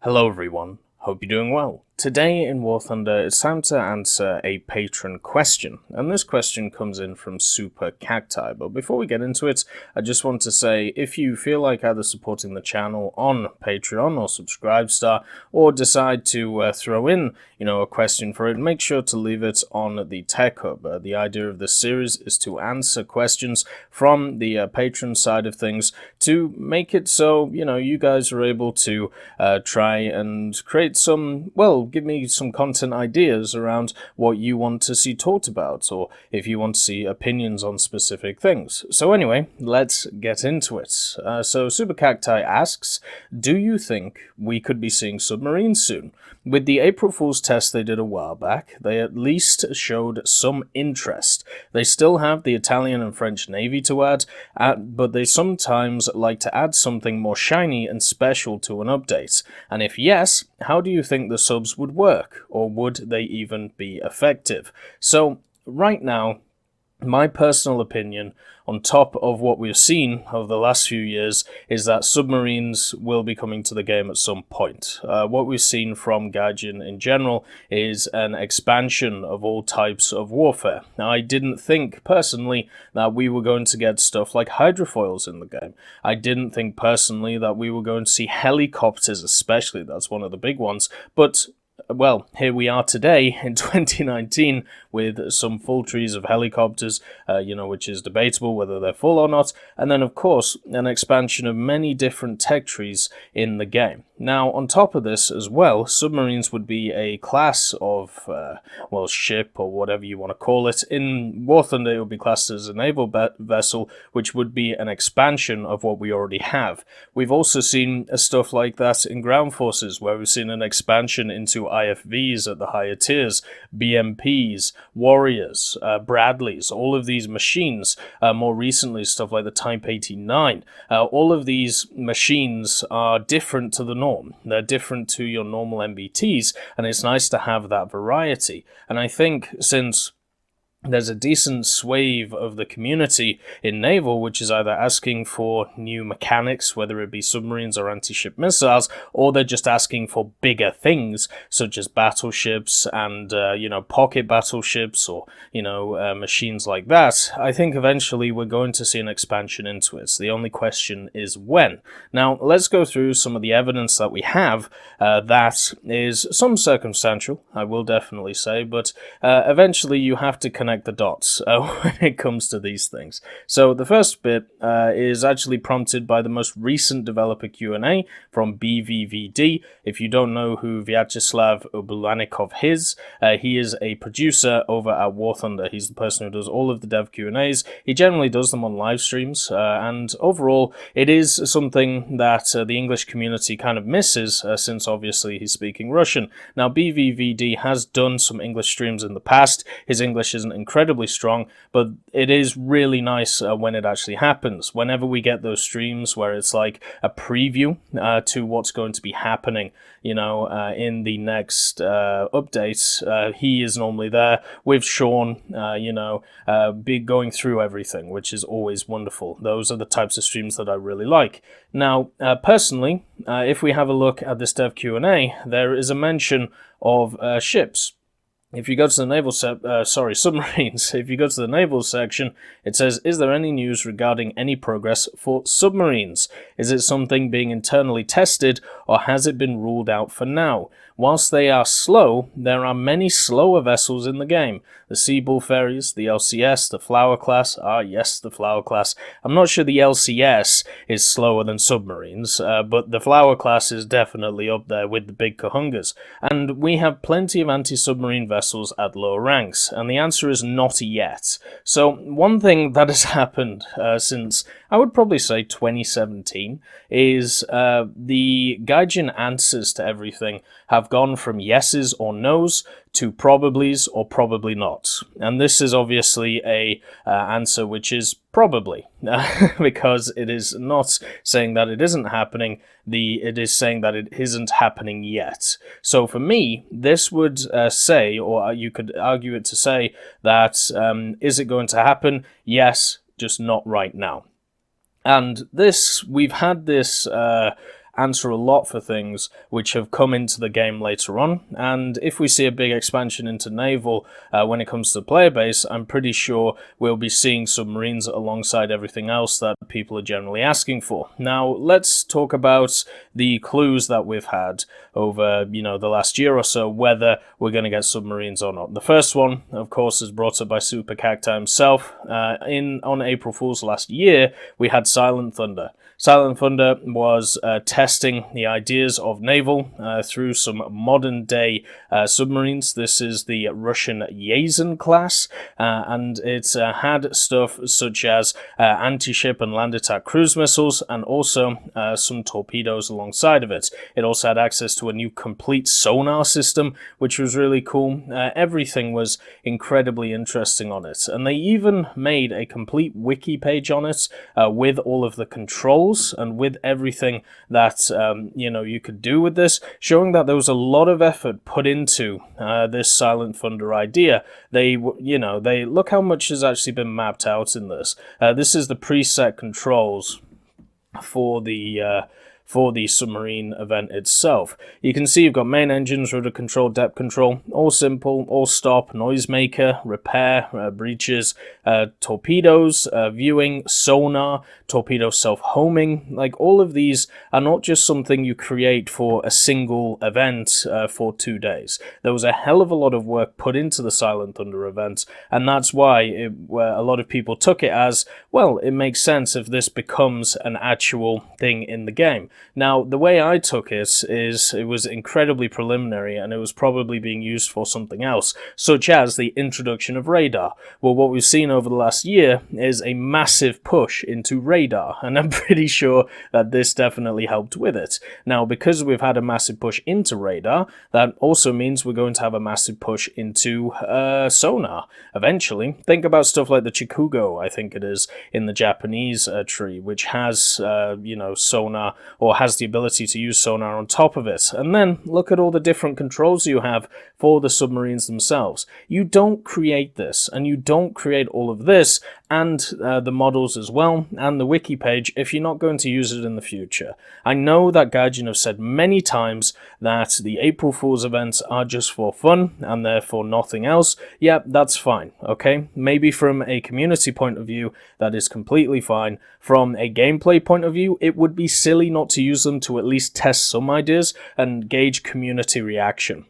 Hello everyone, hope you're doing well. Today in War Thunder, it's time to answer a patron question, and this question comes in from Super Cacti. But before we get into it, I just want to say, if you feel like either supporting the channel on Patreon or Subscribestar, or decide to throw in, a question for it, make sure to leave it on the Tech Hub. The idea of this series is to answer questions from the patron side of things to make it so, you guys are able to try and create some, give me some content ideas around what you want to see talked about, or if you want to see opinions on specific things. So anyway, let's get into it. So Super Cacti asks, do you think we could be seeing submarines soon? With the April Fool's test they did a while back, they at least showed some interest. They still have the Italian and French Navy to add, but they sometimes like to add something more shiny and special to an update. And if yes, how do you think the subs would work, or would they even be effective? So right now, my personal opinion, on top of what we've seen over the last few years, is that submarines will be coming to the game at some point. What we've seen from Gaijin in general is an expansion of all types of warfare. Now, I didn't think, personally, that we were going to get stuff like hydrofoils in the game. I didn't think, personally, that we were going to see helicopters, especially. That's one of the big ones. But well, here we are today in 2019 with some full trees of helicopters, which is debatable whether they're full or not, and then of course an expansion of many different tech trees in the game. Now, on top of this as well, submarines would be a class of, ship or whatever you want to call it. In War Thunder, it would be classed as a naval vessel, which would be an expansion of what we already have. We've also seen stuff like that in ground forces, where we've seen an expansion into IFVs at the higher tiers, BMPs, Warriors, Bradleys, all of these machines, more recently stuff like the Type 89, all of these machines are different to the norm. They're different to your normal MBTs, and it's nice to have that variety. And I think since there's a decent swathe of the community in naval which is either asking for new mechanics, whether it be submarines or anti-ship missiles, or they're just asking for bigger things such as battleships and pocket battleships, or machines like that. I think eventually we're going to see an expansion into it. So the only question is when. Now let's go through some of the evidence that we have. That is some circumstantial, I will definitely say, but eventually you have to connect the dots when it comes to these things. So the first bit is actually prompted by the most recent developer Q&A from BVVD. If you don't know who Vyacheslav Obulanikov is, he is a producer over at War Thunder. He's the person who does all of the dev Q&As. He generally does them on live streams, and overall it is something that the English community kind of misses, since obviously he's speaking Russian. Now, BVVD has done some English streams in the past. His English isn't incredibly strong, but it is really nice when it actually happens. Whenever we get those streams where it's like a preview to what's going to be happening, in the next updates, he is normally there with Sean, going through everything, which is always wonderful. Those are the types of streams that I really like. Now, personally, if we have a look at this dev Q&A, there is a mention of ships. If you go to the naval submarines. If you go to the naval section, it says, is there any news regarding any progress for submarines? Is it something being internally tested, or has it been ruled out for now? Whilst they are slow, there are many slower vessels in the game. The Seabull ferries, the LCS, the Flower class. Yes, the Flower class. I'm not sure the LCS is slower than submarines, but the Flower class is definitely up there with the big Kahungas. And we have plenty of anti-submarine vessels at lower ranks, and the answer is not yet. So one thing that has happened since, I would probably say 2017, is the Gaijin answers to everything have gone from yeses or nos to probablys or probably not. And this is obviously a answer which is probably, because it is not saying that it isn't happening, it is saying that it isn't happening yet. So for me, this would say, or you could argue it to say, that is it going to happen? Yes, just not right now. And this, we've had this answer a lot for things which have come into the game later on. And if we see a big expansion into naval when it comes to the player base, I'm pretty sure we'll be seeing submarines alongside everything else that people are generally asking for. Now, let's talk about the clues that we've had over, the last year or so, whether we're going to get submarines or not. The first one, of course, is brought up by Super Cacti himself. On April Fool's last year, we had Silent Thunder. Silent Thunder was testing the ideas of naval through some modern-day submarines. This is the Russian Yezin class, and it had stuff such as anti-ship and land attack cruise missiles, and also some torpedoes alongside of it. It also had access to a new complete sonar system, which was really cool. Everything was incredibly interesting on it, and they even made a complete wiki page on it with all of the controls and with everything that you could do with this, showing that there was a lot of effort put into this Silent Thunder idea. They look how much has actually been mapped out in this. This is the preset controls for the submarine event itself. You can see you've got main engines, rudder control, depth control, all simple, all stop, noisemaker, repair, breaches, torpedoes, viewing, sonar, torpedo self-homing. Like, all of these are not just something you create for a single event for 2 days. There was a hell of a lot of work put into the Silent Thunder event, and that's why a lot of people took it as, well, it makes sense if this becomes an actual thing in the game. Now, the way I took it is it was incredibly preliminary, and it was probably being used for something else, such as the introduction of radar. Well, what we've seen over the last year is a massive push into radar, and I'm pretty sure that this definitely helped with it. Now, because we've had a massive push into radar, that also means we're going to have a massive push into sonar eventually. Think about stuff like the Chikugo, I think it is, in the Japanese tree, which has, sonar, or has the ability to use sonar on top of it. And then look at all the different controls you have for the submarines themselves. You don't create this, and you don't create all of this, and the models as well, and the wiki page, if you're not going to use it in the future. I know that Gaijin have said many times that the April Fool's events are just for fun, and therefore nothing else. Yeah, that's fine, okay? Maybe from a community point of view, that is completely fine. From a gameplay point of view, it would be silly not to use them to at least test some ideas and gauge community reaction.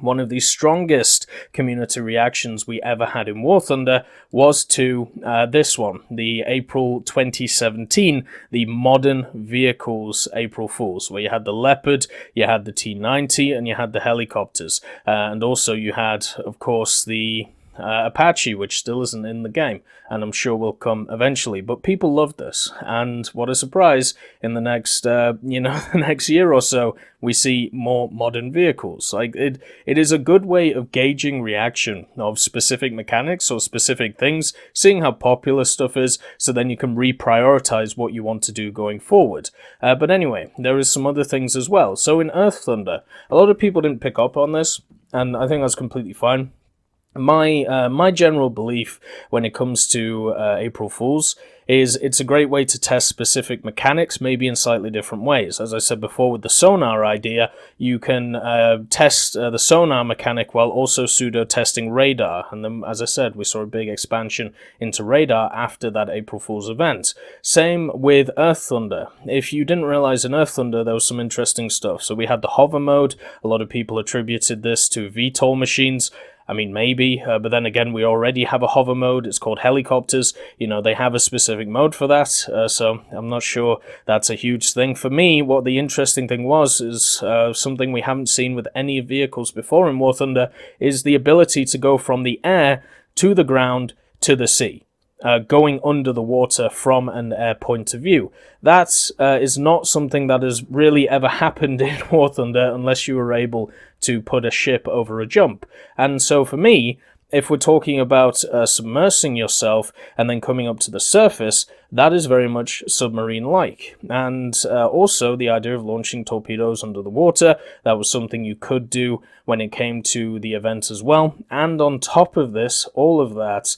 One of the strongest community reactions we ever had in War Thunder was to this one, the April 2017, the modern vehicles April Fools, where you had the Leopard, you had the T-90, and you had the helicopters. And also you had, of course, the Apache, which still isn't in the game, and I'm sure will come eventually. But people loved this, and what a surprise! In the next, the next year or so, we see more modern vehicles. Like, it is a good way of gauging reaction of specific mechanics or specific things, seeing how popular stuff is, so then you can reprioritize what you want to do going forward. But anyway, there is some other things as well. So in Earth Thunder, a lot of people didn't pick up on this, and I think that's completely fine. My general belief when it comes to April Fools is it's a great way to test specific mechanics, maybe in slightly different ways. As I said before with the sonar idea, you can test the sonar mechanic while also pseudo-testing radar. And then, as I said, we saw a big expansion into radar after that April Fool's event. Same with Earth Thunder. If you didn't realize in Earth Thunder, there was some interesting stuff. So we had the hover mode. A lot of people attributed this to VTOL machines. I mean, maybe, but then again, we already have a hover mode. It's called helicopters. They have a specific mode for that, so I'm not sure that's a huge thing. For me, what the interesting thing was is something we haven't seen with any vehicles before in War Thunder, is the ability to go from the air to the ground to the sea. Going under the water from an air point of view. That is not something that has really ever happened in War Thunder unless you were able to put a ship over a jump. And so for me, if we're talking about submersing yourself and then coming up to the surface, that is very much submarine-like. And also the idea of launching torpedoes under the water, that was something you could do when it came to the event as well. And on top of this, all of that,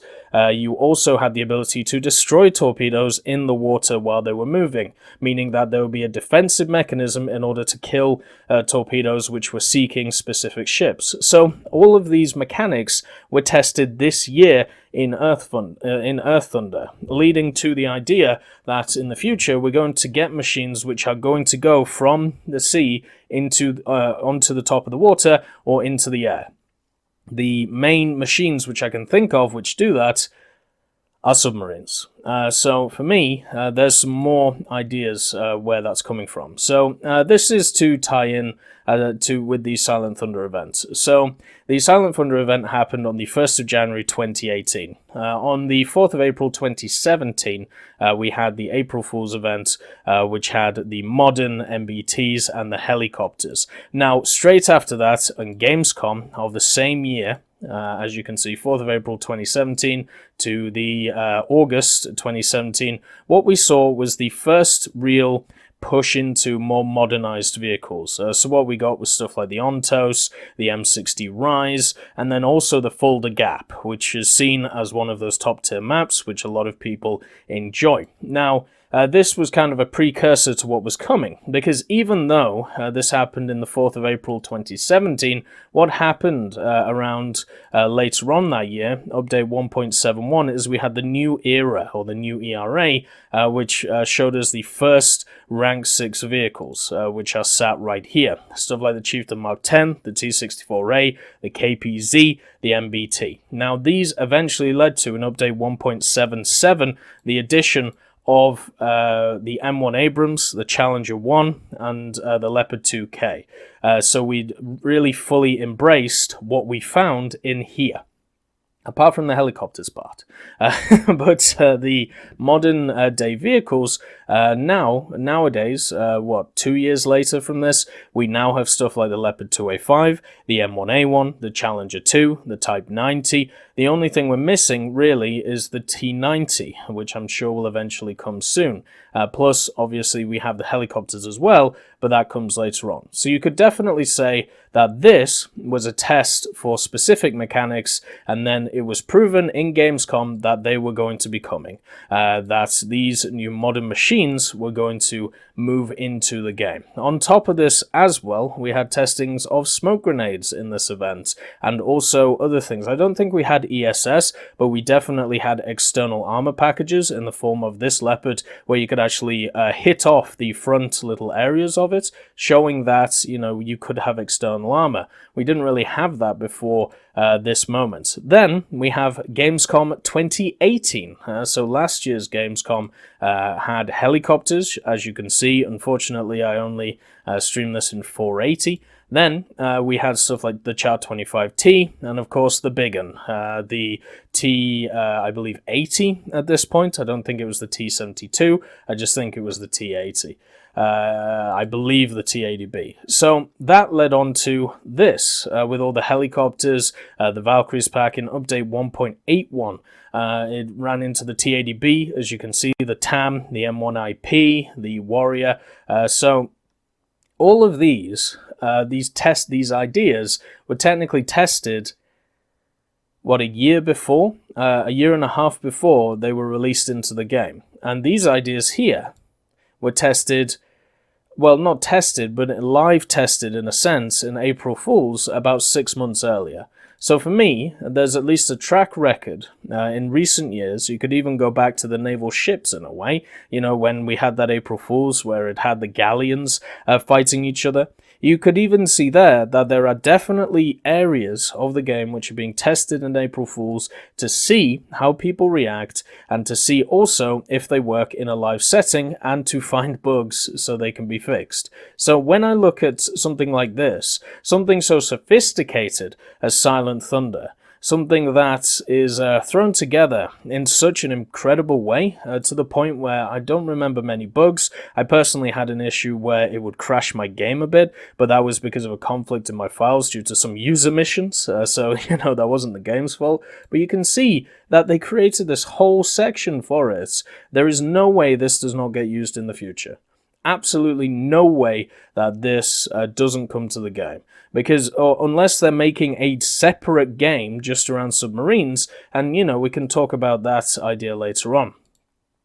you also had the ability to destroy torpedoes in the water while they were moving, meaning that there would be a defensive mechanism in order to kill torpedoes which were seeking specific ships. So all of these mechanics were tested this year in Earth Thunder, leading to the idea that in the future we're going to get machines which are going to go from the sea into onto the top of the water or into the air. The main machines which I can think of which do that are submarines. So for me, there's some more ideas where that's coming from. So this is to tie in with the Silent Thunder event. So the Silent Thunder event happened on the 1st of January 2018. On the 4th of April 2017, we had the April Fool's event, which had the modern MBTs and the helicopters. Now, straight after that, on Gamescom of the same year, as you can see, 4th of April 2017 to the August 2017, what we saw was the first real push into more modernized vehicles. So what we got was stuff like the Ontos, the M60 Rise, and then also the Fulda Gap, which is seen as one of those top tier maps, which a lot of people enjoy. Now, this was kind of a precursor to what was coming, because even though this happened in the 4th of April 2017, what happened around later on that year, update 1.71, is we had the new era, or the new ERA, which showed us the first rank 6 vehicles, which are sat right here. Stuff like the Chieftain Mark 10, the T-64A, the KPZ, the MBT. Now, these eventually led to, in update 1.77, the addition of the M1 Abrams, the Challenger 1, and the Leopard 2K. So we really fully embraced what we found in here, apart from the helicopters part. But the modern day vehicles, nowadays, 2 years later from this, we now have stuff like the Leopard 2A5, the M1A1, the Challenger 2, the Type 90. The only thing we're missing, really, is the T90, which I'm sure will eventually come soon. Plus, obviously, we have the helicopters as well, but that comes later on. So you could definitely say that this was a test for specific mechanics, and then it was proven in Gamescom that they were going to be coming. That these new modern machines were going to move into the game. On top of this as well, we had testings of smoke grenades in this event, and also other things. I don't think we had ESS, but we definitely had external armor packages in the form of this Leopard, where you could actually hit off the front little areas of it, showing that, you know, you could have external armor. We didn't really have that before this moment. Then we have Gamescom 2018. So last year's Gamescom had helicopters, as you can see. Unfortunately, I only streamed this in 480. Then we had stuff like the Char 25T, and of course the big one, the T, I believe 80 at this point. I don't think it was the T72, I just think it was the T80. I believe the T80B. So that led on to this, with all the helicopters, the Valkyries pack in update 1.81. It ran into the T80B, as you can see, the TAM, the M1IP, the Warrior. So all of these ideas were technically tested, a year before? A year and a half before they were released into the game. And these ideas here were tested, well, not tested, but live tested in a sense in April Fool's about 6 months earlier. So for me, there's at least a track record in recent years. You could even go back to the naval ships in a way, you know, when we had that April Fool's where it had the galleons fighting each other. You could even see there that there are definitely areas of the game which are being tested in April Fool's to see how people react, and to see also if they work in a live setting, and to find bugs so they can be fixed. So when I look at something like this, something so sophisticated as Silent Thunder, something that is thrown together in such an incredible way to the point where I don't remember many bugs. I personally had an issue where it would crash my game a bit, but that was because of a conflict in my files due to some user missions, so that wasn't the game's fault. But you can see that they created this whole section for it. There is no way this does not get used in the future. Absolutely no way that this doesn't come to the game. Because unless they're making a separate game just around submarines, and we can talk about that idea later on.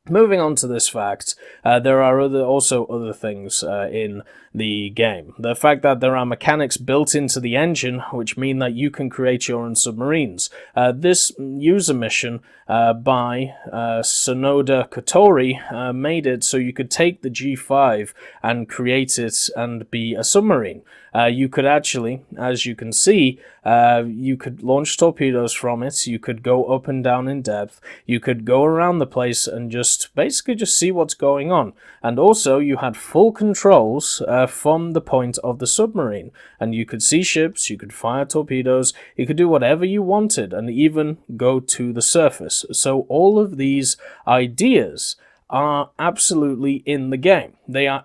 Moving on to this fact, there are also other things in the game. The fact that there are mechanics built into the engine which mean that you can create your own submarines. This user mission by Sonoda Kotori made it so you could take the G5 and create it and be a submarine. You could actually, as you can see, you could launch torpedoes from it, you could go up and down in depth, you could go around the place and basically just see what's going on. And also you had full controls from the point of the submarine, and you could see ships, you could fire torpedoes, you could do whatever you wanted and even go to the surface. So all of these ideas are absolutely in the game. They are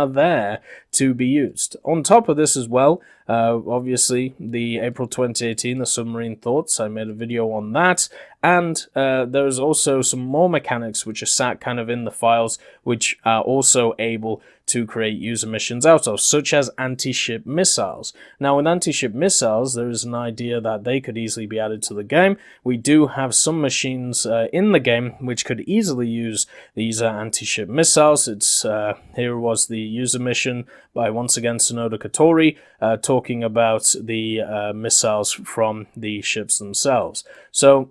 there to be used. On top of this as well, obviously the April 2018, the Submarine Thoughts, I made a video on that, and there's also some more mechanics which are sat kind of in the files which are also able to create user missions out of, such as anti-ship missiles. Now with anti-ship missiles, there is an idea that they could easily be added to the game. We do have some machines in the game which could easily use these anti-ship missiles. Here was the user mission by, once again, Sonoda Kotori, talking about the missiles from the ships themselves. So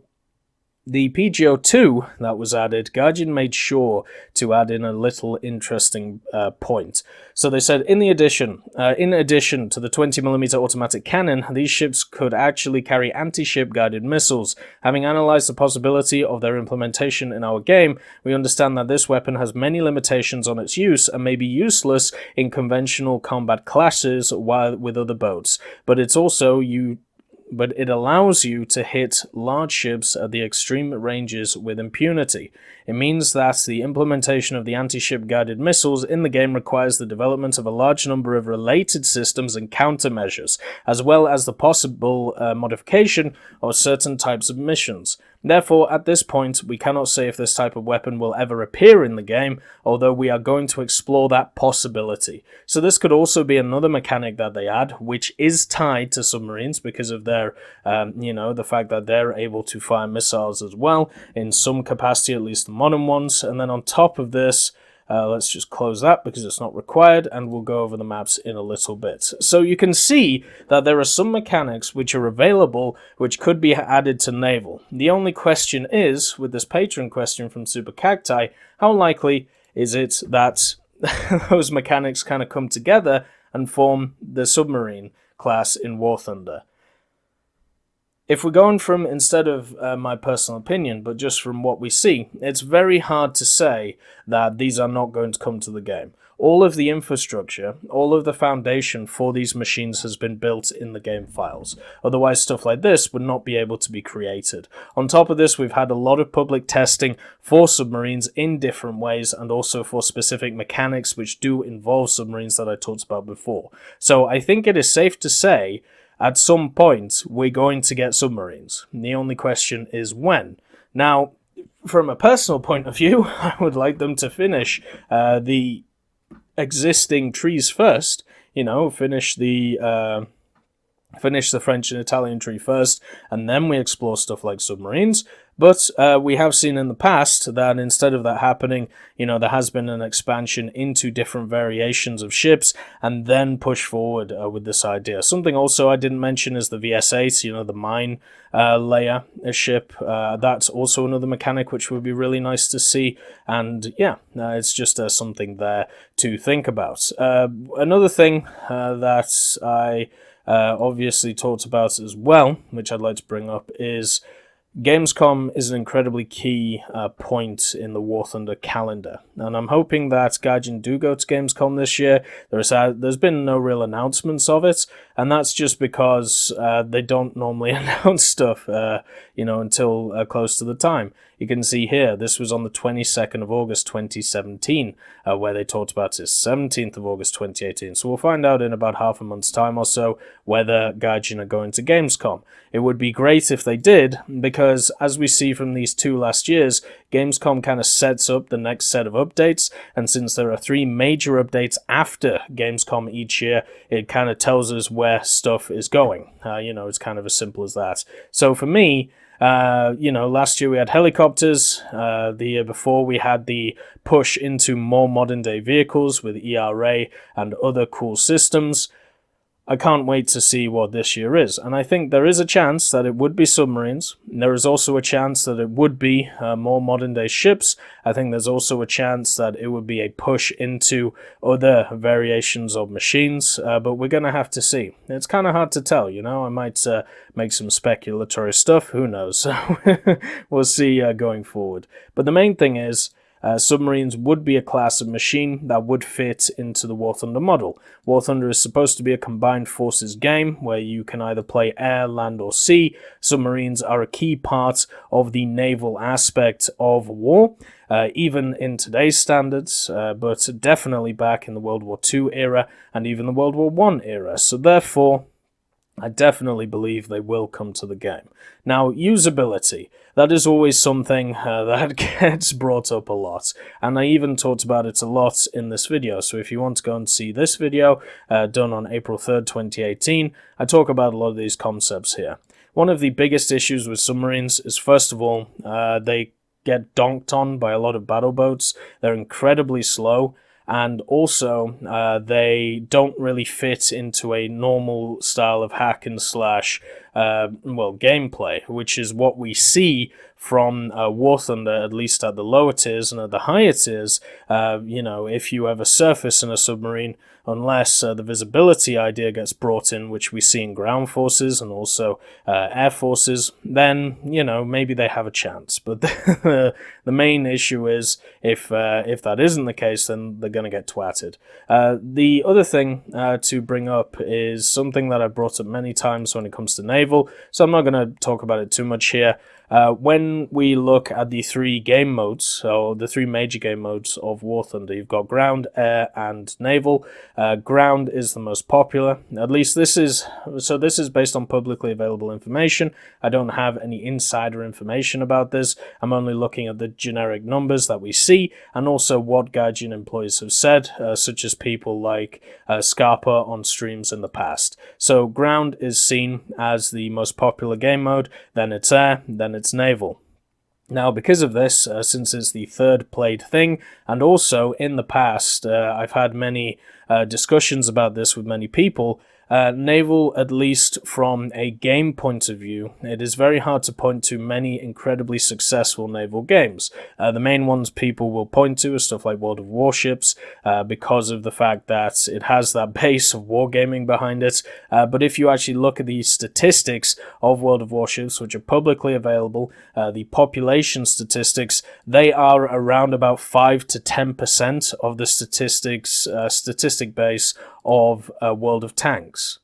the PGO2 that was added, Guardian made sure to add in a little interesting point. So they said, in addition to the 20mm automatic cannon, these ships could actually carry anti-ship guided missiles. Having analyzed the possibility of their implementation in our game, we understand that this weapon has many limitations on its use and may be useless in conventional combat clashes with other boats. But it allows you to hit large ships at the extreme ranges with impunity. It means that the implementation of the anti-ship guided missiles in the game requires the development of a large number of related systems and countermeasures, as well as the possible modification of certain types of missions. Therefore, at this point, we cannot say if this type of weapon will ever appear in the game, although we are going to explore that possibility. So this could also be another mechanic that they add, which is tied to submarines because of their, the fact that they're able to fire missiles as well, in some capacity, at least the modern ones. And then on top of this, let's just close that because it's not required, and we'll go over the maps in a little bit. So you can see that there are some mechanics which are available which could be added to Naval. The only question is, with this Patron question from Super Cacti, how likely is it that those mechanics kind of come together and form the submarine class in War Thunder? If we're going from, instead of my personal opinion, but just from what we see, it's very hard to say that these are not going to come to the game. All of the infrastructure, all of the foundation for these machines has been built in the game files. Otherwise, stuff like this would not be able to be created. On top of this, we've had a lot of public testing for submarines in different ways, and also for specific mechanics which do involve submarines that I talked about before. So I think it is safe to say at some point, we're going to get submarines. The only question is when. Now, from a personal point of view, I would like them to finish the existing trees first. Finish the French and Italian tree first, and then we explore stuff like submarines. But we have seen in the past that instead of that happening, there has been an expansion into different variations of ships and then push forward with this idea. Something also I didn't mention is the VS-8, the mine layer ship. That's also another mechanic which would be really nice to see. And yeah, it's just something there to think about. Another thing that I obviously talked about as well, which I'd like to bring up, is Gamescom is an incredibly key point in the War Thunder calendar, and I'm hoping that Gaijin do go to Gamescom this year. There's been no real announcements of it, and that's just because they don't normally announce stuff, until close to the time. You can see here, this was on the 22nd of August 2017, where they talked about it 17th of August 2018. So we'll find out in about half a month's time or so whether Gaijin are going to Gamescom. It would be great if they did, because as we see from these two last years, Gamescom kind of sets up the next set of updates, and since there are 3 major updates after Gamescom each year, it kind of tells us where stuff is going. It's kind of as simple as that. So for me, last year we had helicopters. The year before we had the push into more modern day vehicles with ERA and other cool systems. I can't wait to see what this year is, and I think there is a chance that it would be submarines. There is also a chance that it would be more modern day ships. I think there's also a chance that it would be a push into other variations of machines, but we're going to have to see. It's kind of hard to tell, I might make some speculatory stuff, who knows. We'll see going forward. But the main thing is, submarines would be a class of machine that would fit into the War Thunder model. War Thunder is supposed to be a combined forces game where you can either play air, land, or sea. Submarines are a key part of the naval aspect of war, even in today's standards, but definitely back in the World War II era and even the World War I era. So therefore, I definitely believe they will come to the game. Now, usability. That is always something that gets brought up a lot, and I even talked about it a lot in this video. So if you want to go and see this video, done on April 3rd, 2018, I talk about a lot of these concepts here. One of the biggest issues with submarines is, first of all, they get donked on by a lot of battle boats. They're incredibly slow. And also, they don't really fit into a normal style of hack and slash, gameplay, which is what we see from War Thunder, at least at the lower tiers, and at the higher tiers, if you ever surface in a submarine, unless the visibility idea gets brought in, which we see in ground forces and also air forces, then, maybe they have a chance. But the main issue is, if that isn't the case, then they're going to get twatted. The other thing to bring up is something that I've brought up many times when it comes to naval, so I'm not going to talk about it too much here. When we look at the 3 game modes, so the 3 major game modes of War Thunder, you've got ground, air, and naval. Ground is the most popular. At least this is based on publicly available information. I don't have any insider information about this. I'm only looking at the generic numbers that we see, and also what Gaijin employees have said, such as people like Scarpa on streams in the past. So ground is seen as the most popular game mode, then it's air, then it's naval. Now, because of this, since it's the 3rd played thing, and also in the past, I've had many discussions about this with many people, naval, at least from a game point of view, it is very hard to point to many incredibly successful naval games. The main ones people will point to are stuff like World of Warships, because of the fact that it has that base of wargaming behind it. But if you actually look at the statistics of World of Warships, which are publicly available, the population statistics, they are around about 5 to 10% of the statistic base of World of Tanks.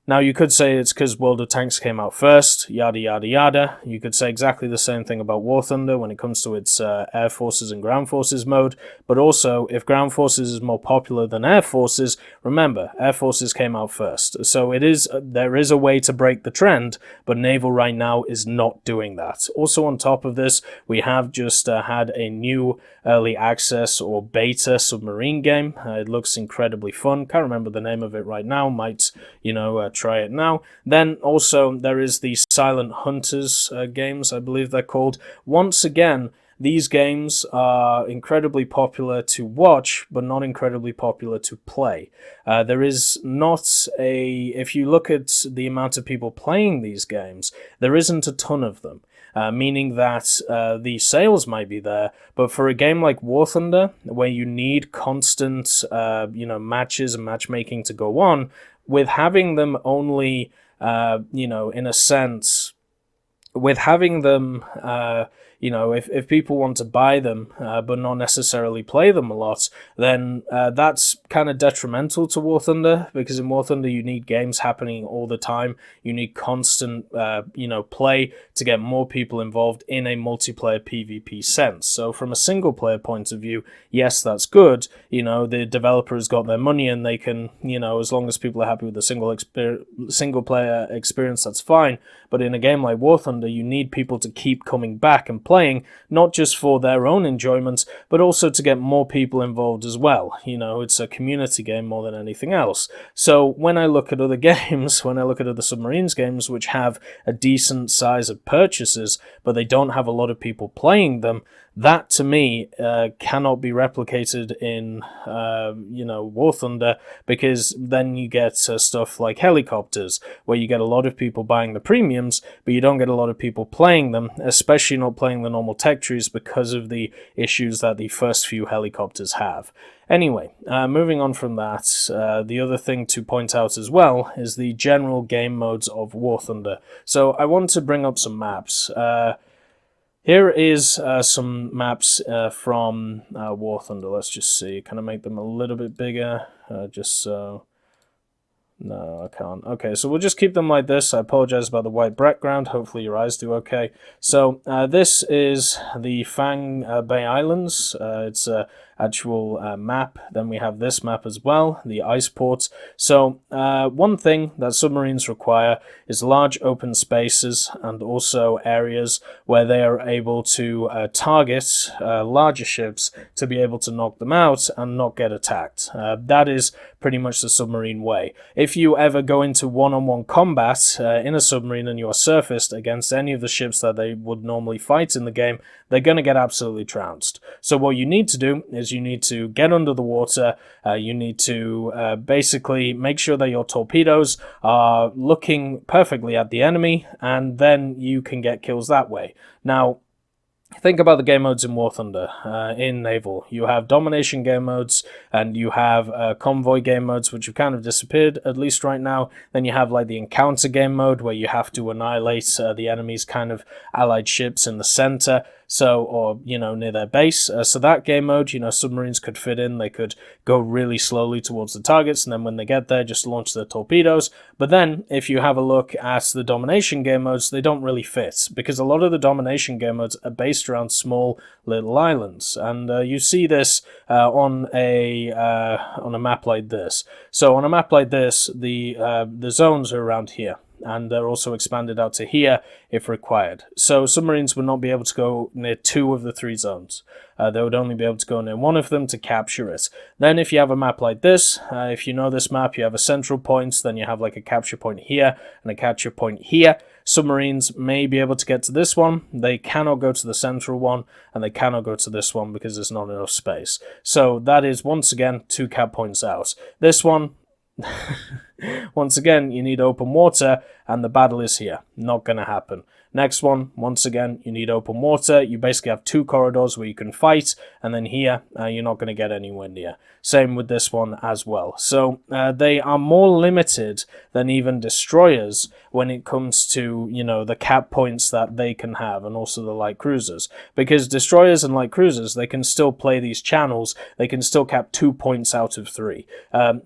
Now, you could say it's because World of Tanks came out first, yada yada yada. You could say exactly the same thing about War Thunder when it comes to its Air Forces and Ground Forces mode, but also, if Ground Forces is more popular than Air Forces, remember, Air Forces came out first. So there is a way to break the trend, but Naval right now is not doing that. Also, on top of this, we have just had a new early access or beta submarine game. It looks incredibly fun. Can't remember the name of it right now. Might, try it now. Then also there is the Silent Hunters games, I believe they're called. Once again, these games are incredibly popular to watch, but not incredibly popular to play. There is not if you look at the amount of people playing these games, there isn't a ton of them. Meaning that the sales might be there, but for a game like War Thunder, where you need constant, matches and matchmaking to go on, with having them only, in a sense, with having them, if people want to buy them but not necessarily play them a lot, then that's kind of detrimental to War Thunder, because in War Thunder you need games happening all the time. You need constant, play to get more people involved in a multiplayer PvP sense. So from a single player point of view, yes, that's good. The developer has got their money and they can, as long as people are happy with the single player experience, that's fine. But in a game like War Thunder, you need people to keep coming back and playing, not just for their own enjoyment, but also to get more people involved as well. It's a community game more than anything else. So when I look at other games, when I look at other Submarines games which have a decent size of purchases, but they don't have a lot of people playing them, that to me cannot be replicated in War Thunder, because then you get stuff like helicopters, where you get a lot of people buying the premiums, but you don't get a lot of people playing them, especially not playing the normal tech trees, because of the issues that the first few helicopters have. Anyway, moving on from that, the other thing to point out as well is the general game modes of War Thunder. So I want to bring up some maps. Here is some maps from War Thunder. Let's just see. Can I make them a little bit bigger? Just so... No, I can't. Okay, so we'll just keep them like this. I apologize about the white background. Hopefully your eyes do okay. So this is the Fang Bay Islands. It's a actual map. Then we have this map as well, the ice port. So one thing that submarines require is large open spaces and also areas where they are able to target larger ships to be able to knock them out and not get attacked. That is pretty much the submarine way. If you ever go into one-on-one combat in a submarine and you are surfaced against any of the ships that they would normally fight in the game, they're going to get absolutely trounced. So what you need to do is you need to get under the water. You need to basically make sure that your torpedoes are looking perfectly at the enemy, and then you can get kills that way. Now, think about the game modes in War Thunder. In Naval, you have domination game modes, and you have convoy game modes, which have kind of disappeared, at least right now. Then you have like the encounter game mode, where you have to annihilate the enemy's kind of allied ships in the center. Or near their base. So that game mode, submarines could fit in. They could go really slowly towards the targets, and then when they get there, just launch their torpedoes. But then, if you have a look at the domination game modes, they don't really fit, because a lot of the domination game modes are based around small little islands, and you see this on a map like this. So on a map like this, the zones are around here, and they're also expanded out to here if required. So submarines would not be able to go near 2 of the 3 zones. They would only be able to go near 1 of them to capture it. Then if you have a map like this, if you know this map, you have a central point, then you have like a capture point here and a capture point here. Submarines may be able to get to this one. They cannot go to the central one, and they cannot go to this one because there's not enough space. So that is, once again, 2 cap points out. This one, once again, you need open water, and the battle is here. Not going to happen. Next one, once again, you need open water. You basically have 2 corridors where you can fight, and then here, you're not going to get anywhere near. Same with this one as well. So they are more limited than even destroyers when it comes to, the cap points that they can have, and also the light cruisers. Because destroyers and light cruisers, they can still play these channels. They can still cap 2 points out of 3.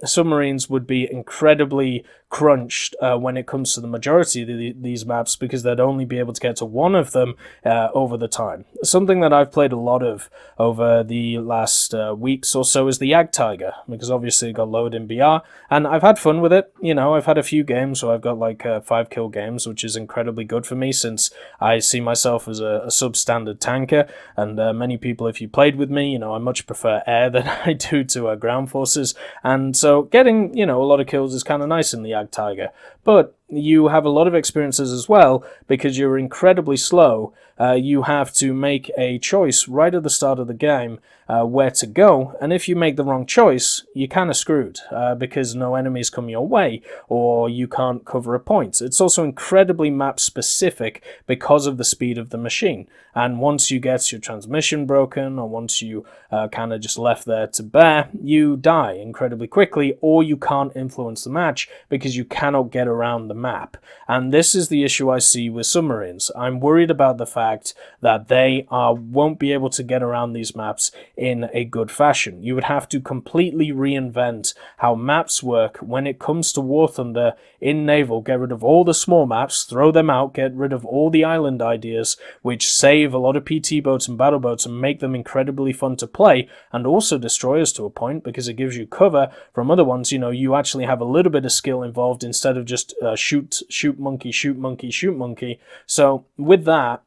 Submarines would be incredibly crunched when it comes to the majority of these maps, because they'd only be able to get to 1 of them over the time. Something that I've played a lot of over the last weeks or so is the Tiger, because obviously it got lowered in BR, and I've had fun with it. I've had a few games where I've got like 5 kill games, which is incredibly good for me, since I see myself as a substandard tanker, and many people, if you played with me, I much prefer air than I do to ground forces, and so getting, a lot of kills is kind of nice in the Tiger. But you have a lot of experiences as well, because you're incredibly slow. You have to make a choice right at the start of the game where to go, and if you make the wrong choice, you're kind of screwed, because no enemies come your way, or you can't cover a point. It's also incredibly map specific because of the speed of the machine, and once you get your transmission broken, or once you kind of just left there to bear, you die incredibly quickly, or you can't influence the match because you cannot get around the map. And this is the issue I see with submarines. I'm worried about the fact that they won't be able to get around these maps in a good fashion. You would have to completely reinvent how maps work when it comes to War Thunder in Naval. Get rid of all the small maps, throw them out, get rid of all the island ideas, which save a lot of PT boats and battle boats and make them incredibly fun to play, and also destroyers to a point, because it gives you cover from other ones. You know, you actually have a little bit of skill involved instead of just shoot monkey, shoot monkey, shoot monkey. So with that,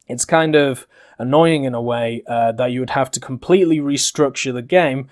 it's kind of annoying in a way that you would have to completely restructure the game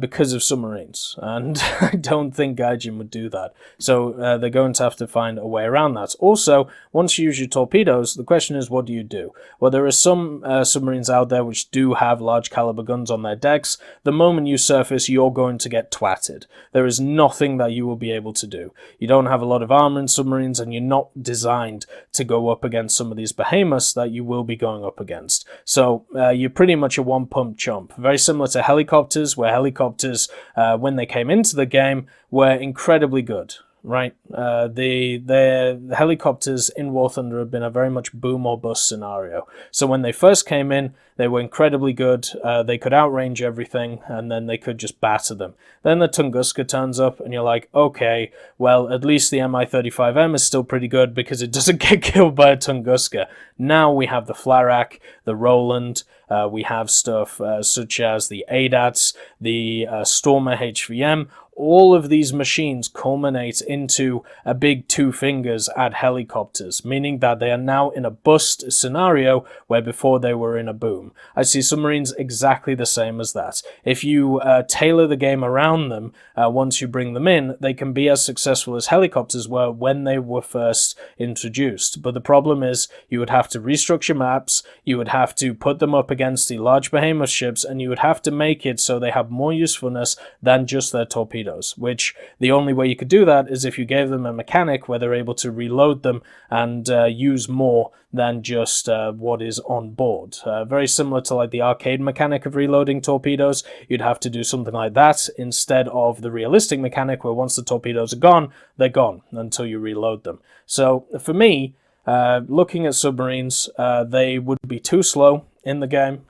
because of submarines. And I don't think Gaijin would do that. So they're going to have to find a way around that. Also, once you use your torpedoes, the question is, what do you do? Well, there are some submarines out there which do have large caliber guns on their decks. The moment you surface, you're going to get twatted. There is nothing that you will be able to do. You don't have a lot of armor in submarines, and you're not designed to go up against some of these behemoths that you will be going up against. So you're pretty much a one-pump chump. Very similar to helicopters, where helicopters, when they came into the game, were incredibly good. Right, the helicopters in War Thunder have been a very much boom or bust scenario. So when they first came in, they were incredibly good. They could outrange everything, and then they could just batter them. Then the Tunguska turns up, and you're like, okay, well, at least the Mi-35M is still pretty good because it doesn't get killed by a Tunguska. Now we have the Flarak, the Roland, we have stuff such as the ADATs, the Stormer HVM. All of these machines culminate into a big two fingers at helicopters, meaning that they are now in a bust scenario where before they were in a boom. I see submarines exactly the same as that. If you tailor the game around them, once you bring them in, they can be as successful as helicopters were when they were first introduced. But the problem is you would have to restructure maps, you would have to put them up against the large behemoth ships, and you would have to make it so they have more usefulness than just their torpedoes. Which the only way you could do that is if you gave them a mechanic where they're able to reload them and use more than just what is on board. Very similar to like the arcade mechanic of reloading torpedoes. You'd have to do something like that instead of the realistic mechanic where once the torpedoes are gone, they're gone until you reload them. So for me, looking at submarines, they would be too slow in the game.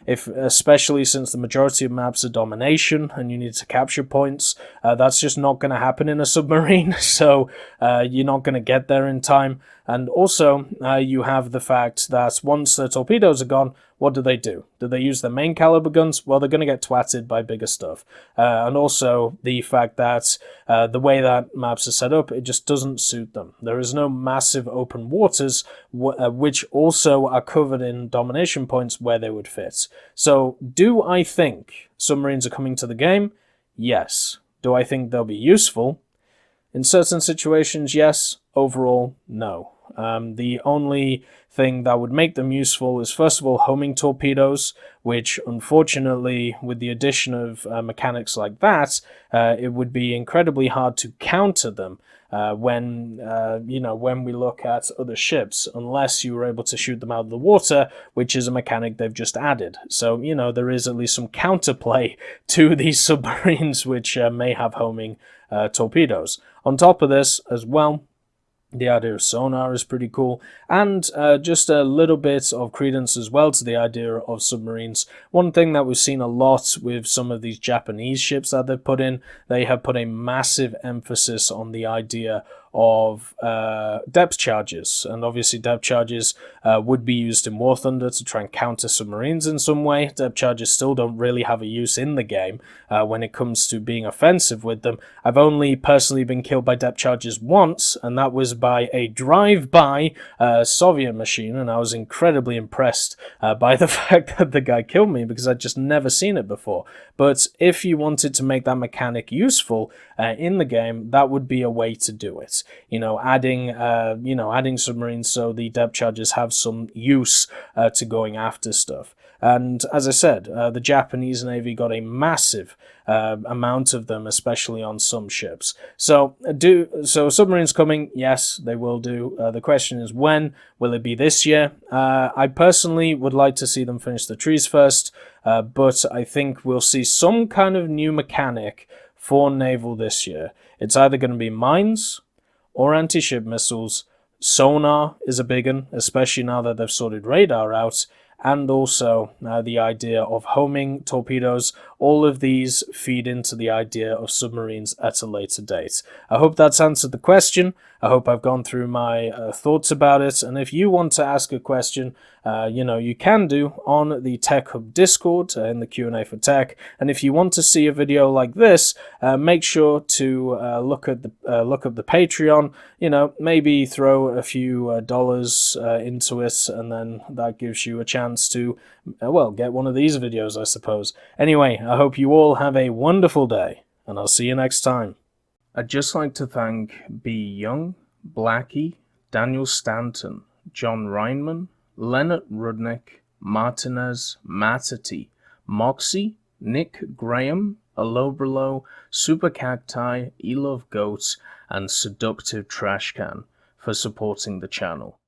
Especially since the majority of maps are domination and you need to capture points, that's just not going to happen in a submarine. So you're not going to get there in time. And also, you have the fact that once the torpedoes are gone, what do? Do they use their main caliber guns? Well, they're going to get twatted by bigger stuff. And also the fact that the way that maps are set up, it just doesn't suit them. There is no massive open waters, which also are covered in domination points where they would fit. So do I think submarines are coming to the game? Yes. Do I think they'll be useful? In certain situations, yes. Overall, no. The only thing that would make them useful is, first of all, homing torpedoes, which unfortunately, with the addition of mechanics like that, it would be incredibly hard to counter them when we look at other ships, unless you were able to shoot them out of the water, which is a mechanic they've just added. So, there is at least some counterplay to these submarines, which may have homing torpedoes. On top of this, as well, the idea of sonar is pretty cool, and just a little bit of credence as well to the idea of submarines. One thing that we've seen a lot with some of these Japanese ships that they've put in, they have put a massive emphasis on the idea of depth charges, and obviously depth charges would be used in War Thunder to try and counter submarines in some way. Depth charges still don't really have a use in the game when it comes to being offensive with them. I've only personally been killed by depth charges once, and that was by a drive-by Soviet machine, and I was incredibly impressed by the fact that the guy killed me because I'd just never seen it before. But if you wanted to make that mechanic useful in the game, that would be a way to do it. Adding submarines so the depth charges have some use to going after stuff. And as I said, the Japanese Navy got a massive amount of them, especially on some ships. So submarines coming? Yes, they will do. The question is when? Will it be this year? I personally would like to see them finish the trees first, but I think we'll see some kind of new mechanic for naval this year. It's either going to be mines or anti-ship missiles. Sonar is a big one, especially now that they've sorted radar out, and also the idea of homing torpedoes. All of these feed into the idea of submarines at a later date. I hope that's answered the question. I hope I've gone through my thoughts about it, and if you want to ask a question, you can do on the Tech Hub Discord in the Q&A for Tech. And if you want to see a video like this, make sure to look up the Patreon. Maybe throw a few dollars into it, and then that gives you a chance to, get one of these videos, I suppose. Anyway, I hope you all have a wonderful day, and I'll see you next time. I'd just like to thank B. Young, Blackie, Daniel Stanton, John Reinman, Leonard Rudnick, Martinez, Matati, Moxie, Nick Graham, Alobrilo, Super Cacti, Elove Goats, and Seductive Trashcan for supporting the channel.